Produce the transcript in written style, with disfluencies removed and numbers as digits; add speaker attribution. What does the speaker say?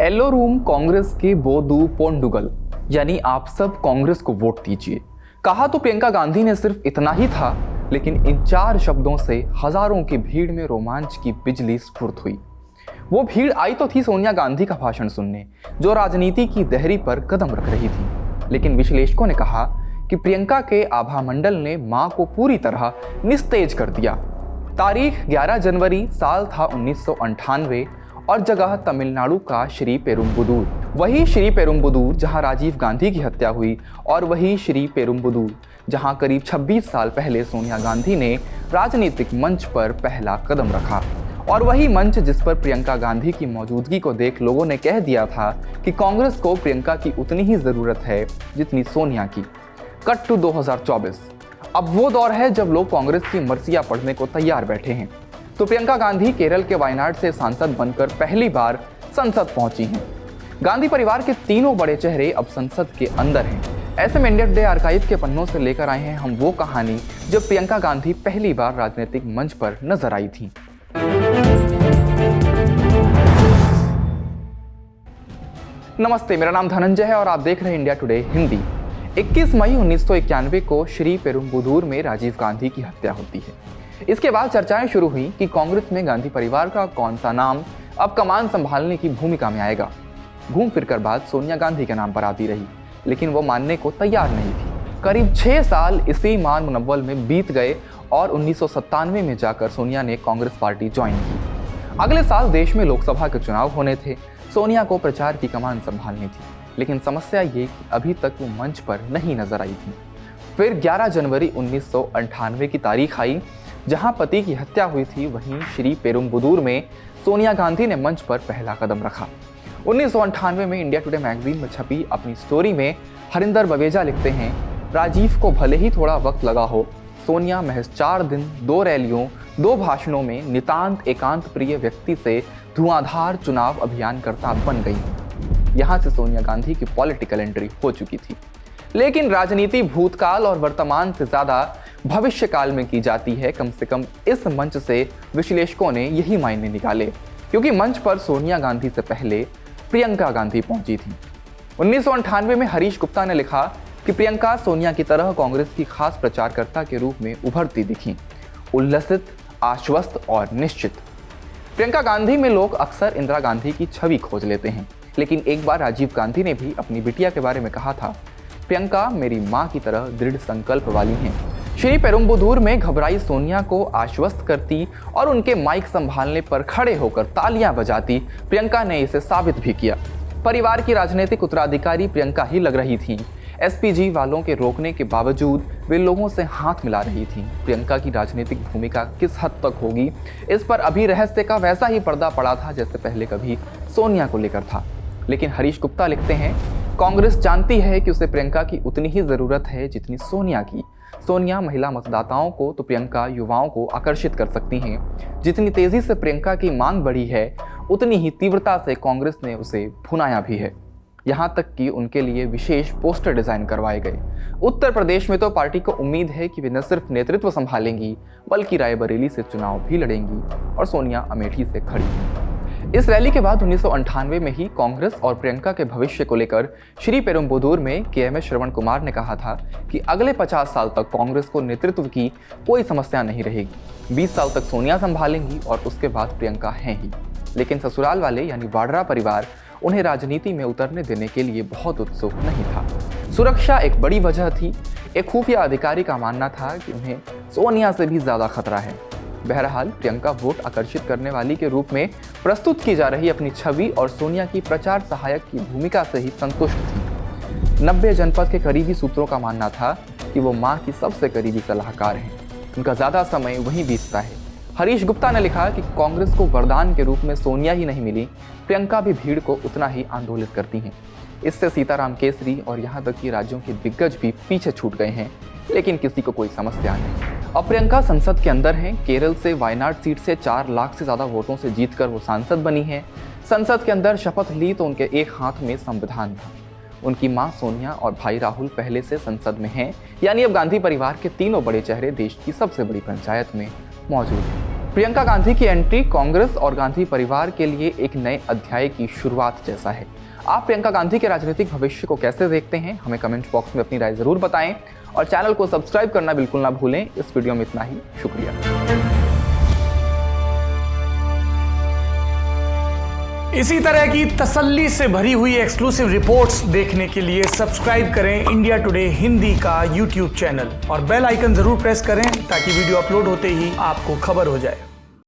Speaker 1: Yellow room Congress के बोदू पोंडुगल, यानी आप सब कांग्रेस को वोट दीजिए। कहा तो प्रियंका गांधी ने सिर्फ इतना ही था, लेकिन इन 4 शब्दों से हजारों की भीड़ में रोमांच की बिजली स्फुर्त हुई। वो भीड़ आई तो थी सोनिया गांधी का भाषण सुनने, जो राजनीति की दहरी पर कदम रख रही थी। लेकिन विश्लेषकों ने कहा कि प्रियंका के आभा मंडल ने मां को पूरी तरह निस्तेज कर दिया। तारीख 11 जनवरी, साल था 1998 और जगह तमिलनाडु का श्री पेरुम्बुदूर। वही श्री पेरुम्बुदूर जहां राजीव गांधी की हत्या हुई, और वही श्री पेरुम्बुदूर जहां करीब 26 साल पहले सोनिया गांधी ने राजनीतिक मंच पर पहला कदम रखा। और वही मंच जिस पर प्रियंका गांधी की मौजूदगी को देख लोगों ने कह दिया था कि कांग्रेस को प्रियंका की उतनी ही जरूरत है जितनी सोनिया की। Cut to 2024। अब वो दौर है जब लोग कांग्रेस की मर्सियां पढ़ने को तैयार बैठे हैं। तो प्रियंका गांधी केरल के वायनाड से सांसद बनकर पहली बार संसद पहुंची हैं। गांधी परिवार के तीनों बड़े चेहरे अब संसद के अंदर हैं। ऐसे में इंडिया टुडे आर्काइव के पन्नों से लेकर आए हैं हम वो कहानी जब प्रियंका गांधी पहली बार राजनीतिक मंच पर नजर आई थी। नमस्ते, मेरा नाम धनंजय है और आप देख रहे हैं इंडिया टुडे हिंदी। 21 मई 1991 को श्री पेरुम्बुदूर में राजीव गांधी की हत्या होती है। इसके बाद चर्चाएं शुरू हुई कि कांग्रेस में गांधी परिवार का कौन सा नाम अब कमान संभालने की भूमिका में आएगा। घूम फिरकर बात सोनिया गांधी के नाम पर आती रही, लेकिन वो मानने को तैयार नहीं थी। करीब 6 साल इसी मान मुनव्वल में बीत गए और 1997 में जाकर सोनिया ने कांग्रेस पार्टी ज्वाइन की। अगले साल देश में लोकसभा के चुनाव होने थे। सोनिया को प्रचार की कमान संभालनी थी, लेकिन समस्या ये कि अभी तक वो मंच पर नहीं नजर आई थी। फिर 11 जनवरी 1998 की तारीख आई, जहां पति की हत्या हुई थी। वहीं श्री पेरुम्बुदूर में सोनिया गांधी ने मंच पर पहला कदम रखा। 1998 में इंडिया टुडे मैगजीन में छपी अपनी स्टोरी में हरिंदर बवेजा लिखते हैं, राजीव को भले ही थोड़ा वक्त लगा हो, सोनिया महज 4 दिन, 2 रैलियों, 2 भाषणों में नितांत एकांत प्रिय व्यक्ति से धुआंधार चुनाव अभियानकर्ता बन गई। यहाँ से सोनिया गांधी की पॉलिटिकल एंट्री हो चुकी थी। लेकिन राजनीति भूतकाल और वर्तमान से ज्यादा भविष्य काल में की जाती है। कम से कम इस मंच से विश्लेषकों ने यही मायने निकाले, क्योंकि मंच पर सोनिया गांधी से पहले प्रियंका गांधी पहुंची थी। 1998 में हरीश गुप्ता ने लिखा कि प्रियंका सोनिया की तरह कांग्रेस की खास प्रचारकर्ता के रूप में उभरती दिखी, उल्लसित, आश्वस्त और निश्चित। प्रियंका गांधी में लोग अक्सर इंदिरा गांधी की छवि खोज लेते हैं, लेकिन एक बार राजीव गांधी ने भी अपनी बिटिया के बारे में कहा था, प्रियंका मेरी मां की तरह दृढ़ संकल्प वाली हैं। श्री पेरुम्बुदूर में घबराई सोनिया को आश्वस्त करती और उनके माइक संभालने पर खड़े होकर तालियां बजाती प्रियंका ने इसे साबित भी किया। परिवार की राजनीतिक उत्तराधिकारी प्रियंका ही लग रही थी। एसपीजी वालों के रोकने के बावजूद वे लोगों से हाथ मिला रही थी। प्रियंका की राजनीतिक भूमिका किस हद तक होगी, इस पर अभी रहस्य का वैसा ही पर्दा पड़ा था जैसे पहले कभी सोनिया को लेकर था। लेकिन हरीश गुप्ता लिखते हैं, कांग्रेस जानती है कि उसे प्रियंका की उतनी ही जरूरत है जितनी सोनिया की। सोनिया महिला मतदाताओं को तो प्रियंका युवाओं को आकर्षित कर सकती हैं। जितनी तेजी से प्रियंका की मांग बढ़ी है, उतनी ही तीव्रता से कांग्रेस ने उसे भुनाया भी है। यहाँ तक कि उनके लिए विशेष पोस्टर डिजाइन करवाए गए। उत्तर प्रदेश में तो पार्टी को उम्मीद है कि वे न सिर्फ नेतृत्व संभालेंगी, बल्कि रायबरेली से चुनाव भी लड़ेंगी और सोनिया अमेठी से खड़ी हैं। इस रैली के बाद 1998 में ही कांग्रेस और प्रियंका के भविष्य को लेकर श्री पेरुम्बुदूर में केएमएस श्रवण कुमार ने कहा था कि अगले 50 साल तक कांग्रेस को नेतृत्व की कोई समस्या नहीं रहेगी। 20 साल तक सोनिया संभालेंगी और उसके बाद प्रियंका हैं ही। लेकिन ससुराल वाले यानी वाड्रा परिवार उन्हें राजनीति में उतरने देने के लिए बहुत उत्सुक नहीं था। सुरक्षा एक बड़ी वजह थी। एक खुफिया अधिकारी का मानना था कि उन्हें सोनिया से भी ज्यादा खतरा है। बहरहाल प्रियंका वोट आकर्षित करने वाली के रूप में प्रस्तुत की जा रही अपनी छवि और सोनिया की प्रचार सहायक की भूमिका से ही संतुष्ट थी। 90 जनपद के करीबी सूत्रों का मानना था कि वो मां की सबसे करीबी सलाहकार हैं। उनका ज्यादा समय वहीं बीतता है। हरीश गुप्ता ने लिखा कि कांग्रेस को वरदान के रूप में सोनिया ही नहीं मिली, प्रियंका भी भीड़ को उतना ही आंदोलित करती हैं। इससे सीताराम केसरी और यहाँ तक कि राज्यों के दिग्गज भी पीछे छूट गए हैं, लेकिन किसी को कोई समस्या नहीं। अब प्रियंका संसद के अंदर हैं। केरल से वायनाड सीट से 4 लाख से ज्यादा वोटों से जीतकर वो सांसद बनी हैं। संसद के अंदर शपथ ली तो उनके एक हाथ में संविधान था। उनकी मां सोनिया और भाई राहुल पहले से संसद में हैं, यानी अब गांधी परिवार के तीनों बड़े चेहरे देश की सबसे बड़ी पंचायत में मौजूद हैं। प्रियंका गांधी की एंट्री कांग्रेस और गांधी परिवार के लिए एक नए अध्याय की शुरुआत जैसा है। आप प्रियंका गांधी के राजनीतिक भविष्य को कैसे देखते हैं, हमें कमेंट बॉक्स में अपनी राय जरूर बताएं और चैनल को सब्सक्राइब करना बिल्कुल ना भूलें। इस वीडियो में इतना ही, शुक्रिया।
Speaker 2: इसी तरह की तसल्ली से भरी हुई एक्सक्लूसिव रिपोर्ट्स देखने के लिए सब्सक्राइब करें इंडिया टुडे हिंदी का YouTube चैनल और बेल आइकन जरूर प्रेस करें ताकि वीडियो अपलोड होते ही आपको खबर हो जाए।